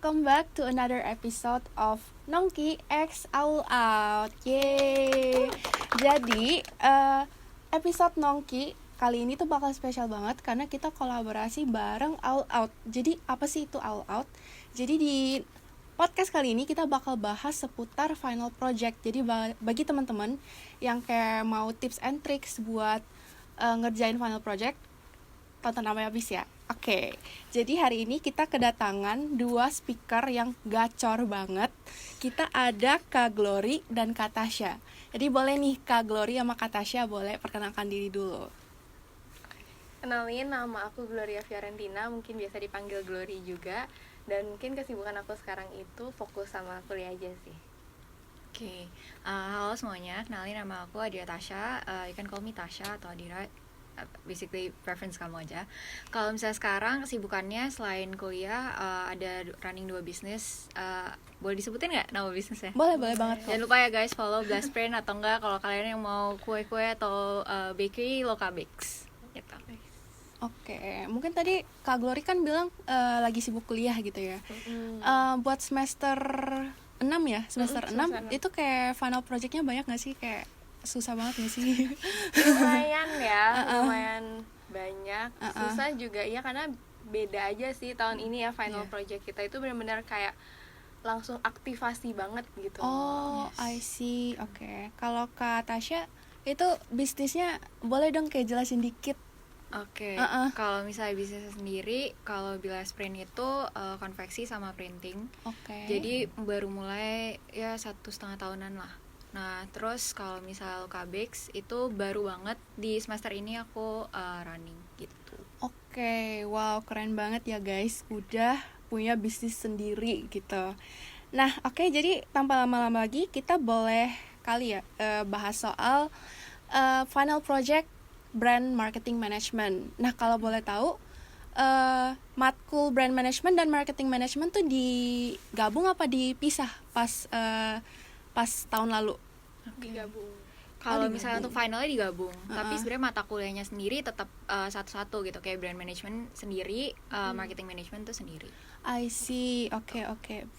welcome back to another episode of Nongki X All Out. Yeay. Jadi, episode Nongki kali ini tuh bakal spesial banget karena kita kolaborasi bareng All Out. Jadi, apa sih itu All Out? Jadi di podcast kali ini kita bakal bahas seputar final project. Jadi bagi teman-teman yang kayak mau tips and tricks buat ngerjain final project, tonton sampai habis ya. Oke, jadi hari ini kita kedatangan dua speaker yang gacor banget. Kita ada Kak Glory dan Kak Tasya. Jadi boleh nih Kak Glory sama Kak Tasya boleh perkenalkan diri dulu. Kenalin, nama aku Gloria Fiorentina, mungkin biasa dipanggil Glory juga. Dan mungkin kesibukan aku sekarang itu fokus sama kuliah aja sih. Oke, halo semuanya, kenalin nama aku Adira Tasya, you can call me Tasya atau Adira, basically preference kamu aja. Kalau misalnya sekarang kesibukannya selain kuliah, ada running 2 bisnis, boleh disebutin nggak nama bisnisnya? Boleh banget kok. Jangan lupa ya guys, follow Blastprint atau enggak kalau kalian yang mau kue-kue atau bakery, Loka Bakes gitu. Oke, mungkin tadi Kak Glory kan bilang lagi sibuk kuliah gitu ya. Buat semester 6 ya, semester 6 itu kayak final projectnya banyak gak sih? Kayak susah banget gak sih? Lumayan ya, lumayan banyak. Susah juga ya karena beda aja sih tahun ini ya final project kita itu benar-benar kayak langsung aktivasi banget gitu. Oh, yes. I see. Oke. Kalau Kak Tasya itu bisnisnya boleh dong kayak jelasin dikit. Oke, kalau misalnya bisnis sendiri, kalau Blastprint itu konveksi sama printing. Oke. Jadi baru mulai ya 1,5 tahunan lah. Nah, terus kalau misal Loka Bakes itu baru banget di semester ini aku running gitu. Oke, wow keren banget ya guys, udah punya bisnis sendiri gitu. Nah, oke, jadi tanpa lama-lama lagi kita boleh kali ya bahas soal final project brand marketing management. Nah, kalau boleh tahu matkul brand management dan marketing management tuh digabung apa dipisah pas tahun lalu? Digabung. Kalau misalnya untuk finalnya digabung, tapi sebenarnya mata kuliahnya sendiri tetap satu-satu gitu, kayak brand management sendiri, marketing management tuh sendiri. I see, oke.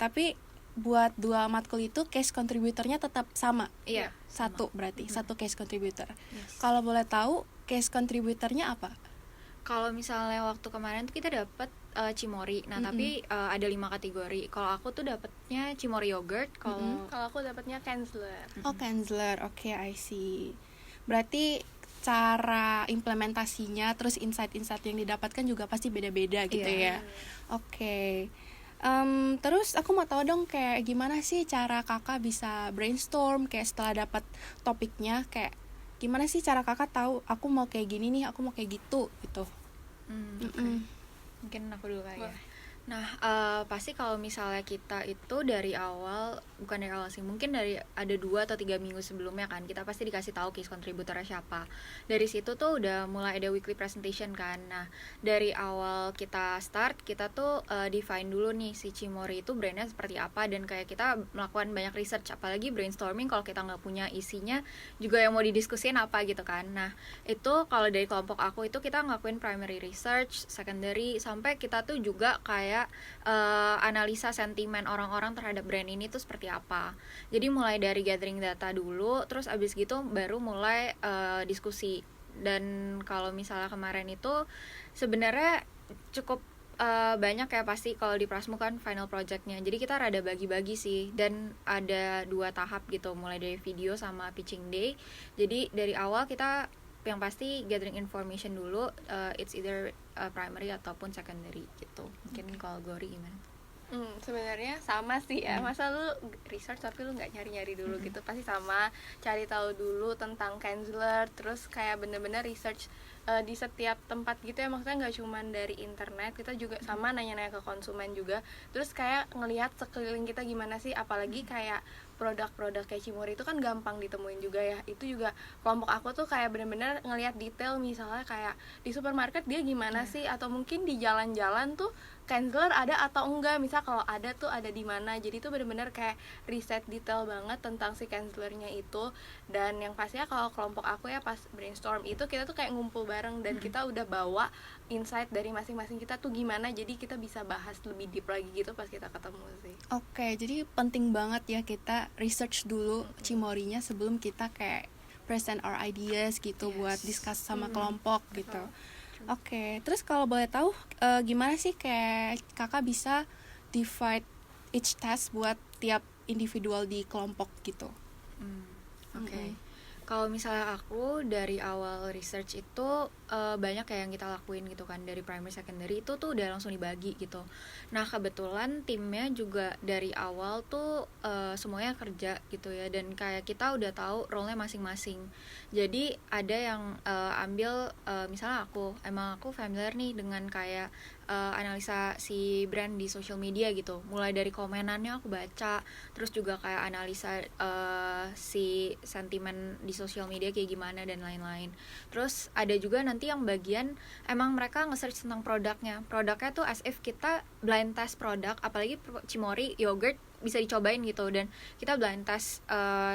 Tapi buat dua matkul itu case contributornya tetap sama? Iya. Satu berarti, satu case contributor. Yes. Kalau boleh tahu case contributornya apa? Kalau misalnya waktu kemarin tuh kita dapat Cimory. Nah, tapi ada 5 kategori. Kalau aku tuh dapatnya Cimory yogurt, kalau aku dapatnya Kenzler. Oh, Kenzler. Oke, I see. Berarti cara implementasinya terus insight-insight yang didapatkan juga pasti beda-beda gitu ya. Oke. Terus aku mau tahu dong kayak gimana sih cara kakak bisa brainstorm kayak setelah dapat topiknya, kayak gimana sih cara kakak tahu aku mau kayak gini nih, aku mau kayak gitu. Okay. Mungkin aku dulu kali ya. Nah, pasti kalau misalnya kita itu dari awal, bukan dari awal sih, mungkin dari ada 2 atau 3 minggu sebelumnya kan, kita pasti dikasih tahu case contributornya siapa. Dari situ tuh udah mulai ada weekly presentation kan. Nah, dari awal kita start, kita tuh define dulu nih si Cimory itu brandnya seperti apa, dan kayak kita melakukan banyak research, apalagi brainstorming kalau kita nggak punya isinya juga yang mau didiskusin apa gitu kan. Nah, itu kalau dari kelompok aku itu kita ngelakuin primary research, secondary, sampai kita tuh juga kayak analisa sentimen orang-orang terhadap brand ini tuh seperti apa. Jadi mulai dari gathering data dulu, terus abis gitu baru mulai diskusi. Dan kalau misalnya kemarin itu sebenarnya cukup banyak ya pasti kalau di Prasmu kan final projectnya. Jadi kita rada bagi-bagi sih, dan ada 2 tahap gitu, mulai dari video sama pitching day. Jadi dari awal kita yang pasti gathering information dulu, it's either primary ataupun secondary gitu. Mungkin kalau Glory gimana? Sebenarnya sama sih ya. Masa lu research tapi lu nggak nyari-nyari dulu gitu? Pasti sama, cari tahu dulu tentang Kenzler, terus kayak bener-bener research di setiap tempat gitu ya. Maksudnya nggak cuma dari internet, kita juga sama nanya-nanya ke konsumen juga. Terus kayak ngelihat sekeliling kita gimana sih, apalagi kayak produk-produk kayak Cimory itu kan gampang ditemuin juga ya. Itu juga kelompok aku tuh kayak bener-bener ngelihat detail, misalnya kayak di supermarket dia gimana sih, atau mungkin di jalan-jalan tuh Kenzler ada atau enggak, misal kalau ada tuh ada di mana. Jadi tuh benar-benar kayak riset detail banget tentang si Kenzlernya itu. Dan yang pastinya kalau kelompok aku ya pas brainstorm itu kita tuh kayak ngumpul bareng, dan kita udah bawa insight dari masing-masing kita tuh gimana, jadi kita bisa bahas lebih deep lagi gitu pas kita ketemu sih. Oke, jadi penting banget ya kita research dulu Cimory-nya sebelum kita kayak present our ideas gitu buat discuss sama kelompok gitu. Oke, terus kalau boleh tahu gimana sih kayak kakak bisa divide each task buat tiap individual di kelompok gitu? Oke. Kalau misalnya aku dari awal research itu banyak kayak yang kita lakuin gitu kan, dari primary secondary itu tuh udah langsung dibagi gitu. Nah kebetulan timnya juga dari awal tuh semuanya kerja gitu ya, dan kayak kita udah tahu role-nya masing-masing. Jadi ada yang ambil misalnya aku familiar nih dengan kayak analisa si brand di social media gitu, mulai dari komenannya aku baca, terus juga kayak analisa si sentimen di social media kayak gimana dan lain-lain. Terus ada juga nanti yang bagian emang mereka nge-search tentang produknya tuh as if kita blind test produk, apalagi Cimory yogurt bisa dicobain gitu, dan kita blind test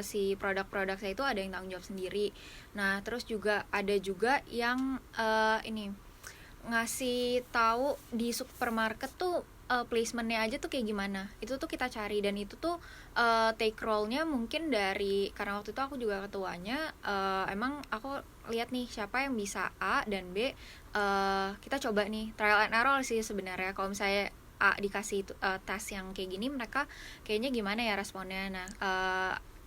si produk-produknya itu ada yang tanggung jawab sendiri. Nah terus juga ada juga yang ini ngasih tahu di supermarket tuh placementnya aja tuh kayak gimana, itu tuh kita cari, dan itu tuh take role-nya mungkin dari, karena waktu itu aku juga ketuanya, emang aku lihat nih siapa yang bisa A dan B, kita coba nih trial and error sih sebenarnya. Kalau misalnya A dikasih tes yang kayak gini, mereka kayaknya gimana ya responnya. Nah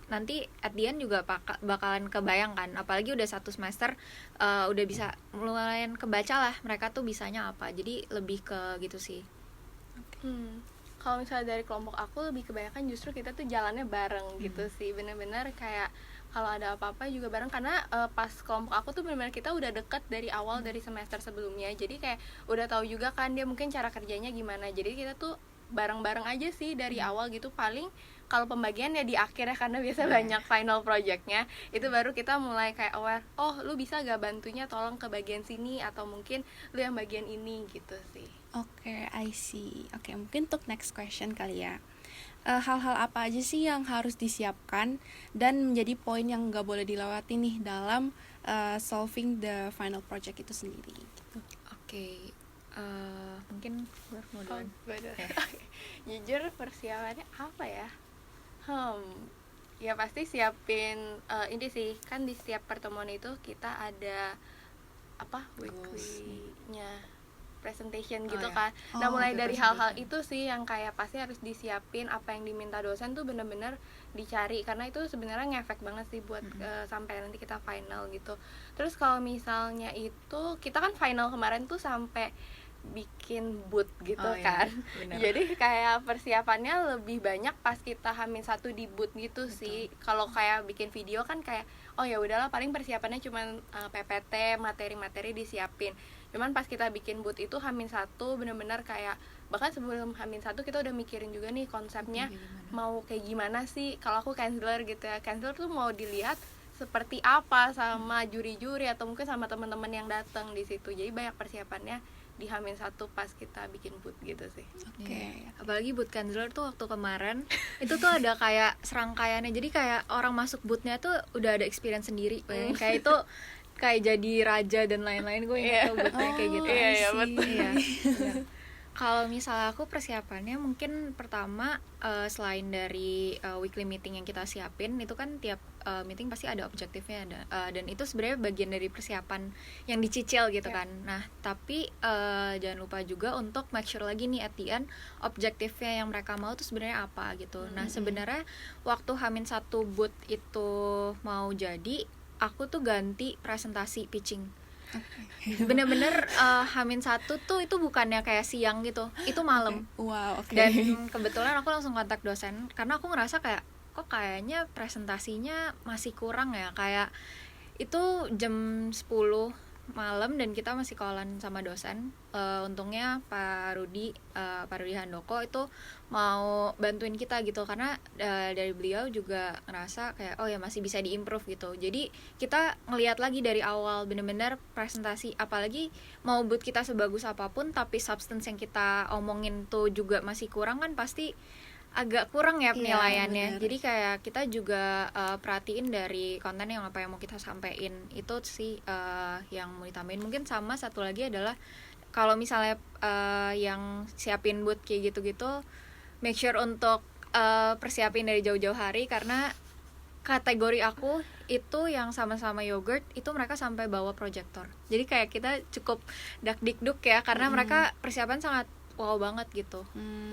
nanti at the end juga bakalan kebayang kan, apalagi udah 1 semester udah bisa lumayan kebaca lah mereka tuh bisanya apa, jadi lebih ke gitu sih. Kalau misalnya dari kelompok aku lebih kebanyakan justru kita tuh jalannya bareng gitu sih, bener-bener kayak kalau ada apa-apa juga bareng, karena pas kelompok aku tuh benar-benar kita udah deket dari awal dari semester sebelumnya, jadi kayak udah tahu juga kan dia mungkin cara kerjanya gimana, jadi kita tuh bareng-bareng aja sih dari awal gitu. Paling kalau pembagian ya di akhir ya, karena biasa banyak final projectnya, itu baru kita mulai kayak aware, oh lu bisa gak bantunya tolong ke bagian sini, atau mungkin lu yang bagian ini gitu sih. Oke, I see. Oke, mungkin untuk next question kali ya. Hal-hal apa aja sih yang harus disiapkan dan menjadi poin yang nggak boleh dilewati nih dalam solving the final project itu sendiri gitu. Oke. Mungkin mau duluan. Jujur persiapannya apa ya? Ya pasti siapin ini sih, kan di setiap pertemuan itu kita ada weekly-nya presentation gitu kan. Nah mulai dari hal-hal itu sih yang kayak pasti harus disiapin, apa yang diminta dosen tuh bener-bener dicari, karena itu sebenarnya ngefek banget sih buat sampai nanti kita final gitu. Terus kalau misalnya itu kita kan final kemarin tuh sampai bikin booth gitu kan. Jadi kayak persiapannya lebih banyak pas kita H-1 di booth gitu sih. Kalau kayak bikin video kan kayak oh ya udahlah paling persiapannya cuman PPT, materi-materi disiapin. Cuman pas kita bikin booth itu H-1 bener-bener kayak, bahkan sebelum H-1 kita udah mikirin juga nih konsepnya mau kayak gimana sih. Kalau aku counselor gitu ya, counselor tuh mau dilihat seperti apa sama juri-juri atau mungkin sama teman-teman yang datang di situ. Jadi banyak persiapannya di H-1 pas kita bikin booth gitu sih. Oke. Apalagi booth counselor tuh waktu kemarin itu tuh ada kayak serangkaiannya, jadi kayak orang masuk boothnya tuh udah ada experience sendiri. Kayak itu kayak jadi raja dan lain-lain, gue ingat tuh boothnya kayak gitu. Iya betul. Iya. Kalau misalnya aku persiapannya mungkin pertama selain dari weekly meeting yang kita siapin, itu kan tiap meeting pasti ada objektifnya, dan itu sebenarnya bagian dari persiapan yang dicicil gitu kan. Nah tapi jangan lupa juga untuk make sure lagi nih at the end objektifnya yang mereka mau tuh sebenarnya apa gitu. Nah sebenarnya waktu H-1 booth itu mau jadi, aku tuh ganti presentasi pitching. Bener-bener H-1 tuh itu bukannya kayak siang gitu, itu malam. Wow, oke. Dan kebetulan aku langsung kontak dosen karena aku ngerasa kayak kok kayaknya presentasinya masih kurang ya, kayak itu jam 10 malam dan kita masih callan sama dosen. Untungnya Pak Rudi Handoko itu mau bantuin kita gitu, karena dari beliau juga ngerasa kayak oh ya masih bisa diimprove gitu. Jadi kita ngelihat lagi dari awal bener-bener presentasi, apalagi mau booth kita sebagus apapun tapi substance yang kita omongin tuh juga masih kurang, kan pasti agak kurang ya penilaiannya. Jadi kayak kita juga perhatiin dari konten yang apa yang mau kita sampein, itu sih yang mau ditambahin. Mungkin sama satu lagi adalah kalau misalnya yang siapin booth kayak gitu-gitu, make sure untuk persiapin dari jauh-jauh hari, karena kategori aku itu yang sama-sama yogurt itu mereka sampai bawa proyektor. Jadi kayak kita cukup dak-dikduk ya, karena mereka persiapan sangat wow banget gitu.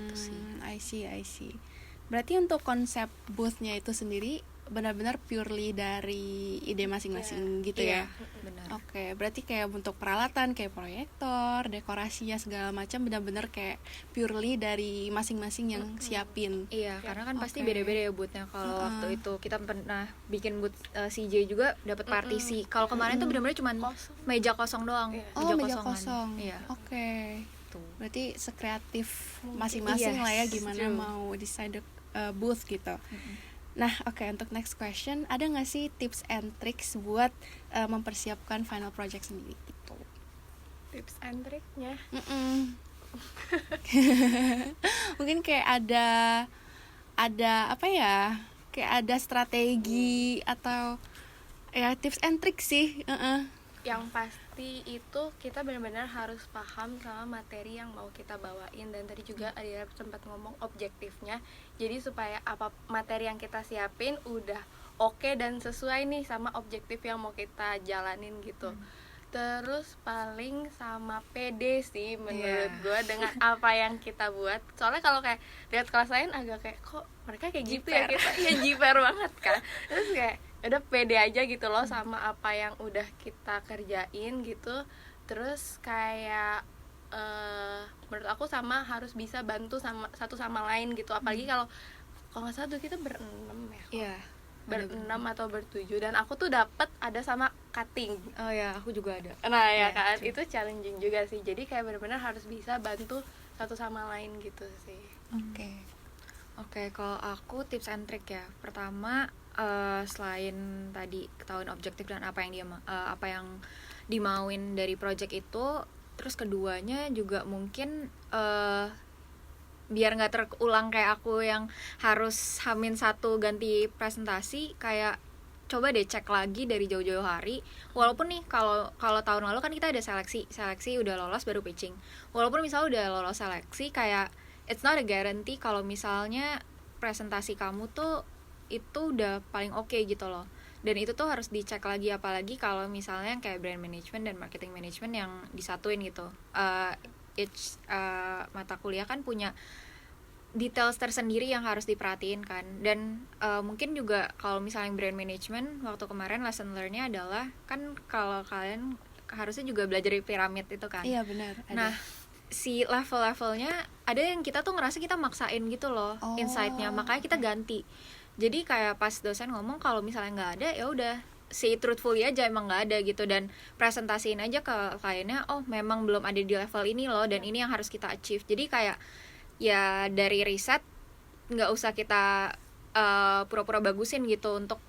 Itu sih. I see. Berarti untuk konsep booth-nya itu sendiri benar-benar purely dari ide masing-masing gitu ya. Benar. Oke, berarti kayak untuk peralatan kayak proyektor, dekorasinya segala macam benar-benar kayak purely dari masing-masing yang siapin. Iya, karena kan pasti Oke. beda-beda ya boothnya. Kalau waktu itu kita pernah bikin booth CJ juga dapat partisi. Kalau kemarin tuh benar-benar cuma Kosong. meja kosong doang. Iya. Oh, meja kosongan. kosong. Iya. Oke. Tuh. Berarti sekreatif masing-masing Yes, lah ya gimana true. mau decide booth gitu. Nah, oke, untuk next question, ada nggak sih tips and tricks buat mempersiapkan final project sendiri gitu? Tips and triknya Mungkin kayak ada apa ya? Kayak ada strategi atau ya tips and tricks sih. yang pasti itu kita benar-benar harus paham sama materi yang mau kita bawain, dan tadi juga ada sempat ngomong objektifnya, jadi supaya apa materi yang kita siapin udah oke dan sesuai nih sama objektif yang mau kita jalanin gitu. Terus paling sama pede sih menurut gue dengan apa yang kita buat, soalnya kalau kayak lihat kelas lain agak kayak kok mereka kayak gitu ya, kita ya jiper banget kan. Terus kayak udah pede aja gitu loh sama apa yang udah kita kerjain gitu. Terus kayak menurut aku sama harus bisa bantu sama satu sama lain gitu, apalagi kalau nggak salah tuh kita berenam ya, Iya. berenam atau bertujuh, dan aku tuh dapat ada sama cutting. Oh ya, aku juga ada. Nah ya Iya, kan, true. itu challenging juga sih, jadi kayak benar-benar harus bisa bantu satu sama lain gitu sih. Oke, kalau aku tips and trick ya. Pertama, selain tadi ketahuan objektif dan apa yang dimauin dari project itu, terus keduanya juga mungkin biar nggak terulang kayak aku yang harus H-1 ganti presentasi, kayak coba deh cek lagi dari jauh-jauh hari. Walaupun nih kalau tahun lalu kan kita ada seleksi udah lolos baru pitching. Walaupun misalnya udah lolos seleksi, kayak it's not a guarantee kalau misalnya presentasi kamu tuh itu udah paling oke gitu loh. Dan itu tuh harus dicek lagi, apalagi kalau misalnya kayak brand management dan marketing management yang disatuin gitu. Each mata kuliah kan punya details tersendiri yang harus diperhatiin kan. Dan mungkin juga kalau misalnya brand management, waktu kemarin lesson learn-nya adalah kan kalau kalian harusnya juga belajar di piramid itu kan. Iya benar. Nah, si level-levelnya ada yang kita tuh ngerasa kita maksain gitu loh insight-nya, makanya kita ganti. Jadi kayak pas dosen ngomong kalau misalnya nggak ada, ya udah say truthfully aja emang nggak ada gitu, dan presentasiin aja ke kliennya, oh memang belum ada di level ini loh, dan ini yang harus kita achieve. Jadi kayak ya dari riset nggak usah kita pura-pura bagusin gitu untuk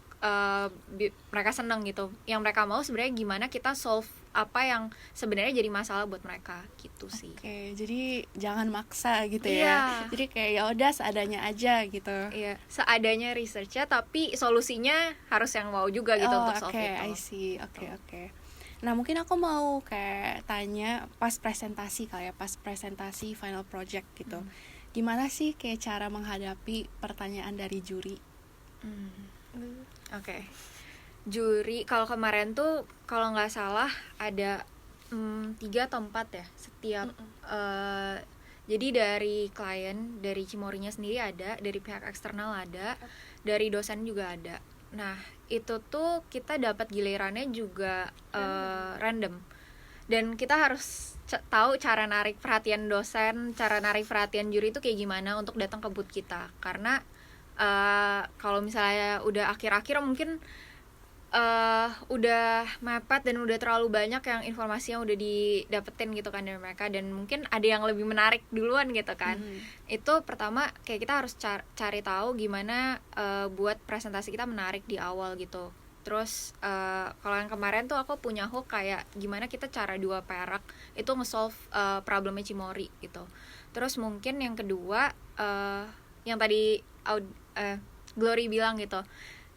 mereka seneng gitu. Yang mereka mau sebenarnya gimana kita solve apa yang sebenarnya jadi masalah buat mereka gitu sih. Oke, jadi jangan maksa gitu Iya. ya. Jadi kayak ya udah seadanya aja gitu. Iya, seadanya researchnya, tapi solusinya harus yang mau juga gitu untuk solve Oke, itu. I see. Oke. Nah, mungkin aku mau kayak tanya pas presentasi kali ya, pas presentasi final project gitu. Gimana sih kayak cara menghadapi pertanyaan dari juri? Oke. Juri kalau kemarin tuh kalau nggak salah ada 3 atau 4 ya setiap jadi dari klien, dari Cimorinya sendiri ada, dari pihak eksternal ada, dari dosen juga ada. Nah, itu tuh kita dapat gilirannya juga random. Dan kita harus tahu cara narik perhatian dosen, cara narik perhatian juri itu kayak gimana untuk datang ke booth kita. Karena kalau misalnya udah akhir-akhir mungkin udah mepet dan udah terlalu banyak yang informasi yang udah didapetin gitu kan dari mereka, dan mungkin ada yang lebih menarik duluan gitu kan. Itu pertama kayak kita harus cari tahu gimana buat presentasi kita menarik di awal gitu. Terus kalau yang kemarin tuh aku punya hook kayak gimana kita cara 2 perak itu nge-solve problemnya Cimori gitu. Terus mungkin yang kedua yang tadi Glory bilang gitu,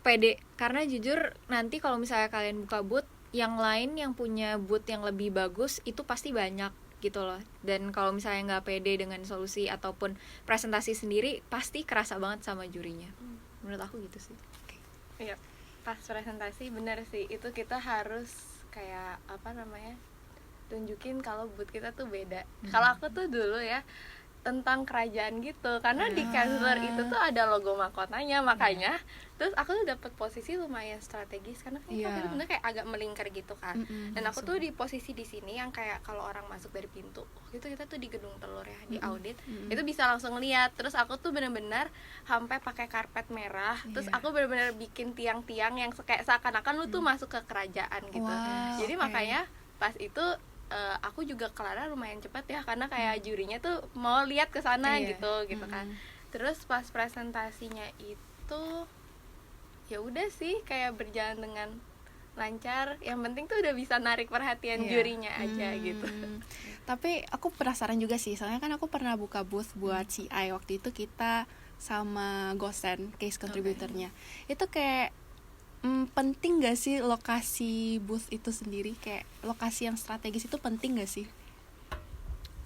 pede, karena jujur nanti kalau misalnya kalian buka booth yang lain yang punya booth yang lebih bagus itu pasti banyak, gitu loh. Dan kalau misalnya nggak pede dengan solusi ataupun presentasi sendiri, pasti kerasa banget sama jurinya. Menurut aku gitu sih. Iya, pas presentasi bener sih, itu kita harus kayak apa namanya, tunjukin kalau booth kita tuh beda. Kalau aku tuh dulu ya tentang kerajaan gitu, karena di Kensler itu tuh ada logo mahkotanya, makanya terus aku tuh dapat posisi lumayan strategis karena kan itu bener kayak agak melingkar gitu kan. Dan aku tuh di posisi di sini yang kayak kalau orang masuk dari pintu itu kita tuh di gedung telur ya, di audit itu bisa langsung lihat. Terus aku tuh bener-bener sampai pakai karpet merah, terus aku bener-bener bikin tiang-tiang yang kayak seakan-akan lu tuh masuk ke kerajaan gitu. Jadi makanya pas itu aku juga kelarnya lumayan cepat ya, karena kayak jurinya tuh mau lihat ke sana gitu kan. Terus pas presentasinya itu ya udah sih kayak berjalan dengan lancar, yang penting tuh udah bisa narik perhatian jurinya aja gitu. Tapi aku penasaran juga sih, soalnya kan aku pernah buka booth buat CI, waktu itu kita sama Gosen, case contributornya. Itu kayak penting gak sih lokasi booth itu sendiri, kayak lokasi yang strategis itu penting gak sih?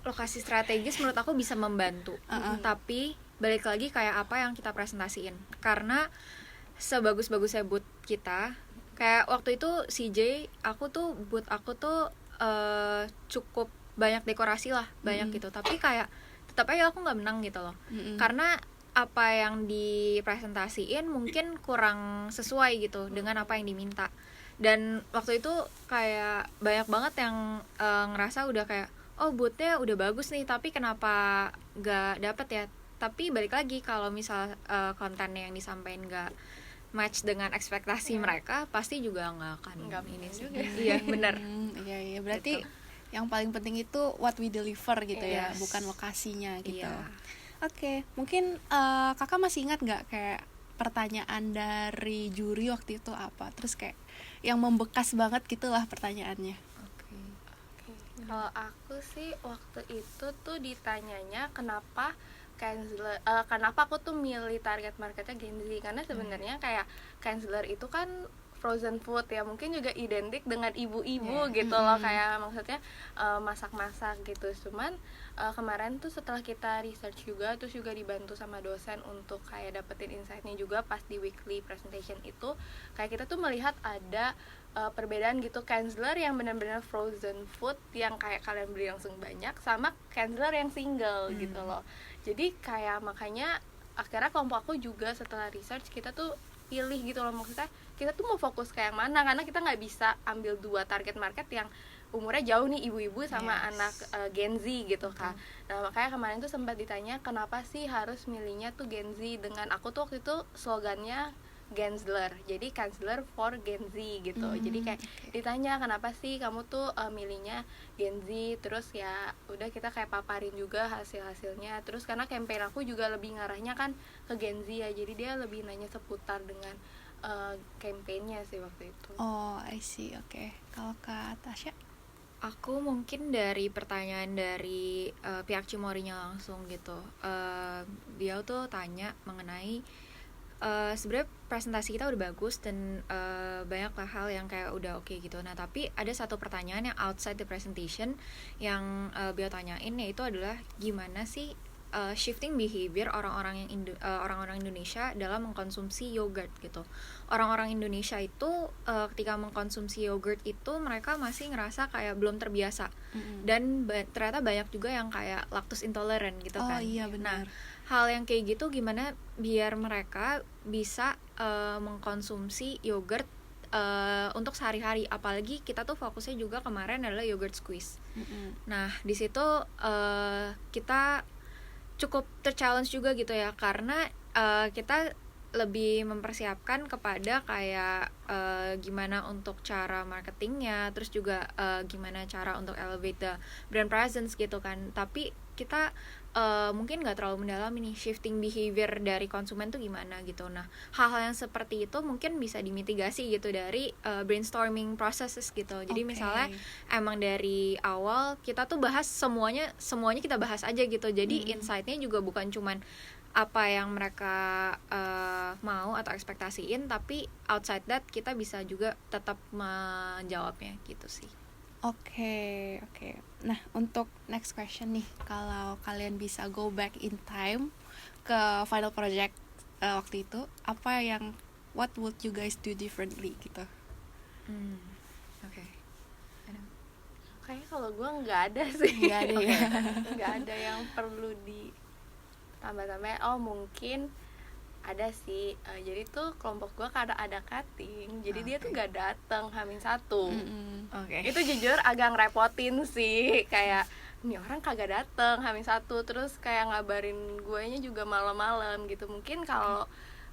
Lokasi strategis menurut aku bisa membantu, tapi balik lagi kayak apa yang kita presentasiin. Karena sebagus-bagusnya booth kita, kayak waktu itu CJ, booth aku tuh cukup banyak dekorasi lah, banyak gitu. Tapi kayak tetap aja aku nggak menang gitu loh, karena apa yang dipresentasiin mungkin kurang sesuai gitu dengan apa yang diminta. Dan waktu itu kayak banyak banget yang ngerasa udah kayak, oh boothnya udah bagus nih, tapi kenapa gak dapet ya. Tapi balik lagi kalau misal kontennya yang disampaikan gak match dengan ekspektasi mereka, pasti juga gak akan ini sih. Iya benar. Iya berarti gitu. Yang paling penting itu what we deliver gitu ya, bukan lokasinya gitu. Oke, mungkin kakak masih ingat nggak kayak pertanyaan dari juri waktu itu apa? Terus kayak yang membekas banget gitulah pertanyaannya. Oke. Kalau aku sih waktu itu tuh ditanyanya kenapa aku tuh milih target marketnya Gen Z, karena sebenarnya kayak Kensler itu kan frozen food ya, mungkin juga identik dengan ibu-ibu gitu loh, kayak maksudnya masak-masak gitu. Cuman kemarin tuh setelah kita research juga, terus juga dibantu sama dosen untuk kayak dapetin insight-nya juga pas di weekly presentation itu, kayak kita tuh melihat ada perbedaan gitu, Kensler yang benar-benar frozen food yang kayak kalian beli langsung banyak, sama Kensler yang single gitu loh. Jadi kayak makanya akhirnya kelompok aku juga setelah research kita tuh pilih gitu loh, maksudnya kita tuh mau fokus ke yang mana, karena kita nggak bisa ambil dua target market yang umurnya jauh nih, ibu-ibu sama anak Gen Z gitu kan. Nah makanya kemarin tuh sempat ditanya kenapa sih harus milihnya tuh Gen Z, dengan aku tuh waktu itu slogannya Gensler, jadi Counselor for Gen Z gitu. Jadi kayak ditanya kenapa sih kamu tuh milihnya Gen Z, terus ya udah kita kayak paparin juga hasil-hasilnya. Terus karena campaign aku juga lebih ngarahnya kan ke Gen Z ya, jadi dia lebih nanya seputar dengan campaignnya sih waktu itu. Oh, I see. Oke. Kalau Kak Tasya? Aku mungkin dari pertanyaan dari pihak Cimory-nya langsung gitu. Dia tuh tanya mengenai sebenarnya presentasi kita udah bagus dan banyak lah hal yang kayak udah oke gitu. Nah tapi ada satu pertanyaan yang outside the presentation yang beliau tanyain, yaitu adalah gimana sih shifting behavior orang-orang orang-orang Indonesia dalam mengkonsumsi yogurt gitu. Orang-orang Indonesia itu ketika mengkonsumsi yogurt itu mereka masih ngerasa kayak belum terbiasa, dan ternyata banyak juga yang kayak lactose intolerant gitu kan. Oh iya benar. Nah, hal yang kayak gitu gimana biar mereka bisa mengkonsumsi yogurt untuk sehari-hari, apalagi kita tuh fokusnya juga kemarin adalah yogurt squeeze. Nah di situ kita cukup ter-challenge juga gitu ya, karena kita lebih mempersiapkan kepada kayak gimana untuk cara marketingnya, terus juga gimana cara untuk elevate the brand presence gitu kan. Tapi kita mungkin nggak terlalu mendalam ini shifting behavior dari konsumen tuh gimana gitu. Nah hal-hal yang seperti itu mungkin bisa dimitigasi gitu dari brainstorming processes gitu. Jadi misalnya emang dari awal kita tuh bahas semuanya kita bahas aja gitu. Jadi insight-nya juga bukan cuman apa yang mereka mau atau ekspektasiin, tapi outside that kita bisa juga tetap menjawabnya gitu sih. Oke, oke. Nah, untuk next question nih, kalau kalian bisa go back in time ke final project waktu itu, apa yang what would you guys do differently gitu? Oke. Kayaknya kalau gue nggak ada sih. Nggak ada ya. Nggak ada yang perlu ditambah-tambah. Oh mungkin ada sih. Jadi tuh kelompok gue karena ada cutting, jadi dia tuh nggak datang H-1. Oke. Itu jujur agak ngerepotin sih, kayak nih orang kagak dateng H-1, terus kayak ngabarin guenya juga malam-malam gitu. Mungkin kalau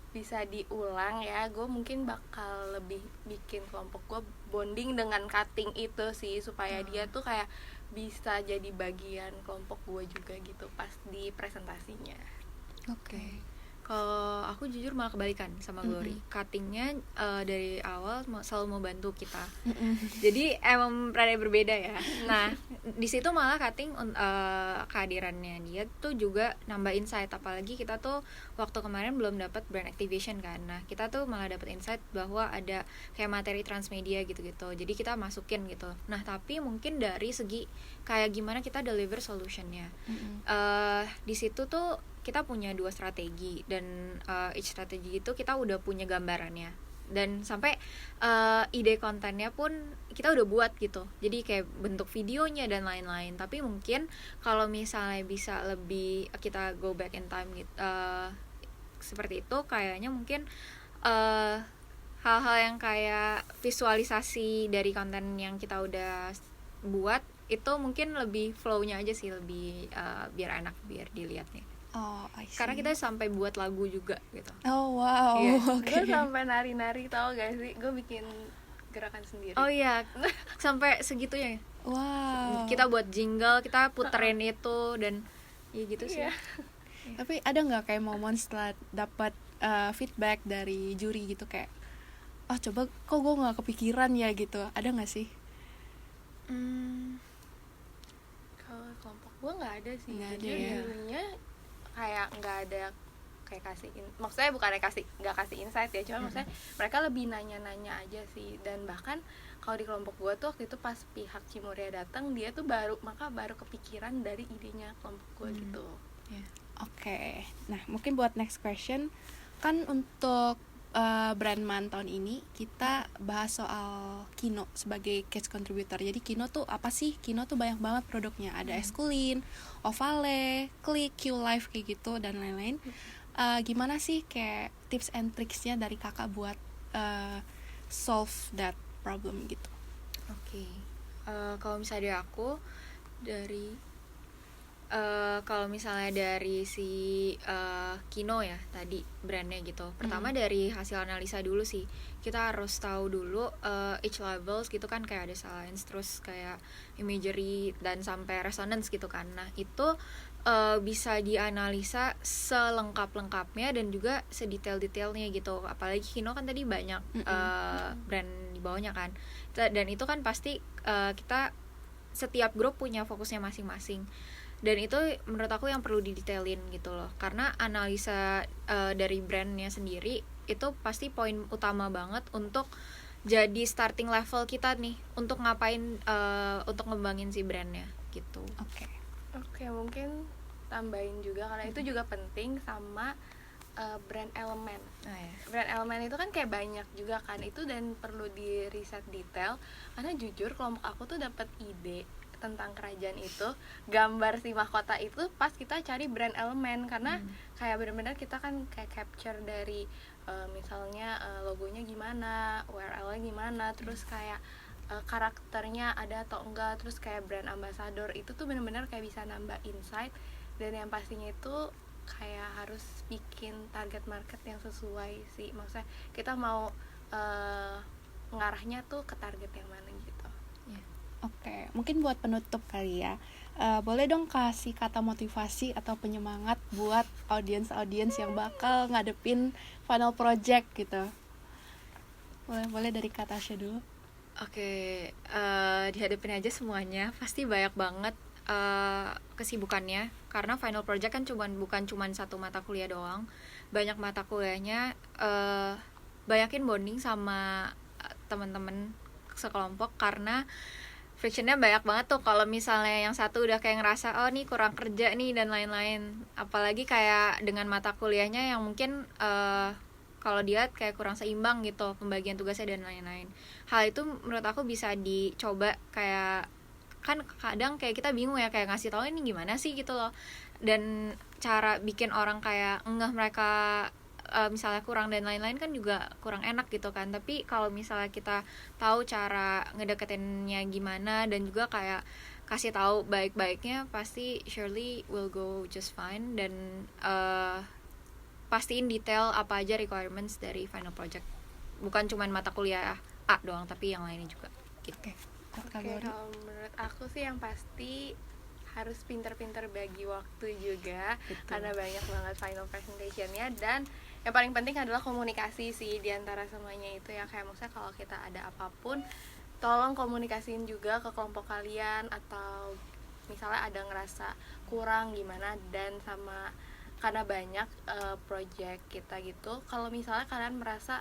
bisa diulang ya, gue mungkin bakal lebih bikin kelompok gue bonding dengan cutting itu sih, supaya dia tuh kayak bisa jadi bagian kelompok gue juga gitu pas di presentasinya. Oke. Kalau aku jujur malah kebalikan sama Glory. Cuttingnya dari awal selalu mau bantu kita. Jadi emang rada berbeda ya. Nah, di situ malah cutting kehadirannya dia tuh juga nambah insight. Apalagi kita tuh waktu kemarin belum dapat brand activation kan. Nah, kita tuh malah dapat insight bahwa ada kayak materi transmedia gitu-gitu. Jadi kita masukin gitu. Nah, tapi mungkin dari segi kayak gimana kita deliver solutionnya. Di situ tuh kita punya 2 strategi, dan each strategi itu kita udah punya gambarannya, dan sampai ide kontennya pun kita udah buat gitu, jadi kayak bentuk videonya dan lain-lain. Tapi mungkin kalau misalnya bisa lebih kita go back in time gitu, seperti itu, kayaknya mungkin hal-hal yang kayak visualisasi dari konten yang kita udah buat itu mungkin lebih flow-nya aja sih, lebih biar enak, biar dilihatnya. Oh, I see. Karena kita sampai buat lagu juga gitu. Oh, wow. Iya. Oke. Gue sampai nari-nari, tau gak sih? Gue bikin gerakan sendiri. Oh iya, sampai segitunya ya. Wow. Kita buat jingle, kita puterin itu, dan ya gitu sih. Iya. Tapi ada nggak kayak momen setelah dapat feedback dari juri gitu, kayak coba kok gue nggak kepikiran ya gitu, ada nggak sih? Kalau kelompok gue nggak ada sih. Nggak ada Jujur ya. dulunya kayak nggak ada kayak maksudnya bukannya nggak kasih insight ya, cuma maksudnya mereka lebih nanya-nanya aja sih. Dan bahkan kalau di kelompok gue tuh waktu itu pas pihak Cimuria datang, dia tuh baru kepikiran dari idenya kelompok gue gitu. Oke. Nah, mungkin buat next question, kan untuk brand man tahun ini kita bahas soal Kino sebagai case contributor. Jadi Kino tuh apa sih? Kino tuh banyak banget produknya. Ada Eskulin, Ovale, Click, Q-Live kayak gitu dan lain-lain. Gimana sih kayak tips and tricksnya dari kakak buat solve that problem gitu? Oke. Kalau misalnya dari aku, kalau misalnya dari si Kino ya tadi brandnya gitu, pertama dari hasil analisa dulu sih, kita harus tahu dulu each levels gitu kan, kayak ada science, terus kayak imagery dan sampai resonance gitu kan. Nah itu bisa dianalisa selengkap-lengkapnya dan juga sedetail-detailnya gitu. Apalagi Kino kan tadi banyak brand di bawahnya kan, dan itu kan pasti kita setiap grup punya fokusnya masing-masing. Dan itu menurut aku yang perlu didetailin gitu loh, karena analisa dari brandnya sendiri itu pasti poin utama banget untuk jadi starting level kita nih untuk ngapain, untuk ngembangin si brandnya gitu. Oke, mungkin tambahin juga karena itu juga penting sama brand elemen. Brand elemen itu kan kayak banyak juga kan itu, dan perlu di riset detail, karena jujur kelompok aku tuh dapat ide tentang kerajaan itu, gambar si mahkota itu pas kita cari brand elemen, karena kayak benar-benar kita kan kayak capture dari misalnya logonya gimana, URL-nya gimana, terus kayak karakternya ada atau enggak, terus kayak brand ambassador itu tuh benar-benar kayak bisa nambah insight. Dan yang pastinya itu kayak harus bikin target market yang sesuai sih, maksudnya kita mau ngarahnya tuh ke target yang mana gitu. Oke, mungkin buat penutup kali ya, boleh dong kasih kata motivasi atau penyemangat buat audiens yang bakal ngadepin final project gitu. Boleh dari Kak Tasya dulu. Oke, dihadapin aja semuanya, pasti banyak banget kesibukannya, karena final project kan bukan cuman satu mata kuliah doang, banyak mata kuliahnya. Banyakin bonding sama teman-teman sekelompok, karena frictionnya banyak banget tuh kalau misalnya yang satu udah kayak ngerasa oh nih kurang kerja nih dan lain-lain, apalagi kayak dengan mata kuliahnya yang mungkin kalau dia kayak kurang seimbang gitu pembagian tugasnya dan lain-lain. Hal itu menurut aku bisa dicoba, kayak kan kadang kayak kita bingung ya kayak ngasih tahu ini gimana sih gitu loh, dan cara bikin orang kayak enggak mereka misalnya kurang dan lain-lain kan juga kurang enak gitu kan. Tapi kalau misalnya kita tahu cara ngedeketinnya gimana dan juga kayak kasih tahu baik-baiknya, pasti surely will go just fine. Dan pastiin detail apa aja requirements dari final project, bukan cuma mata kuliah A doang tapi yang lainnya juga gitu. Oke, kalau menurut aku sih yang pasti harus pinter-pinter bagi waktu juga. Betul. Karena banyak banget final presentationnya, dan yang paling penting adalah komunikasi sih diantara semuanya itu ya. Kayak maksudnya kalau kita ada apapun, tolong komunikasiin juga ke kelompok kalian, atau misalnya ada ngerasa kurang gimana, dan sama karena banyak project kita gitu, kalau misalnya kalian merasa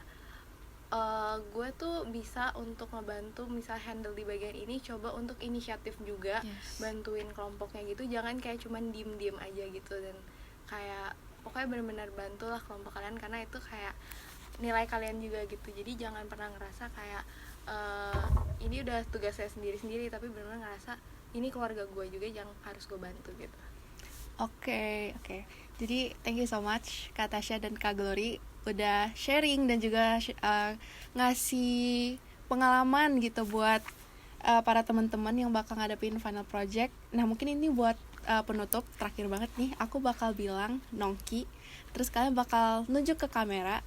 gue tuh bisa untuk ngebantu misalnya handle di bagian ini, coba untuk inisiatif juga, bantuin kelompoknya gitu, jangan kayak cuman diem-diem aja gitu. Dan kayak pokoknya benar-benar bantulah kelompok kalian, karena itu kayak nilai kalian juga gitu. Jadi jangan pernah ngerasa kayak ini udah tugas saya sendiri-sendiri, tapi benar-benar ngerasa ini keluarga gue juga yang harus gue bantu gitu. Oke. Jadi thank you so much Kak Tasya dan Kak Glory udah sharing dan juga ngasih pengalaman gitu buat para teman-teman yang bakal ngadepin final project. Nah, mungkin ini buat penutup terakhir banget nih, aku bakal bilang Nongki, terus kalian bakal nunjuk ke kamera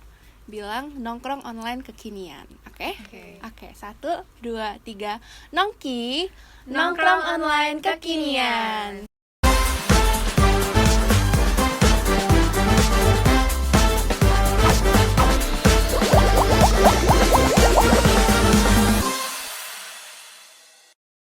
bilang nongkrong online kekinian. Oke? Oke, 1, 2, 3. Nongki, nongkrong online kekinian.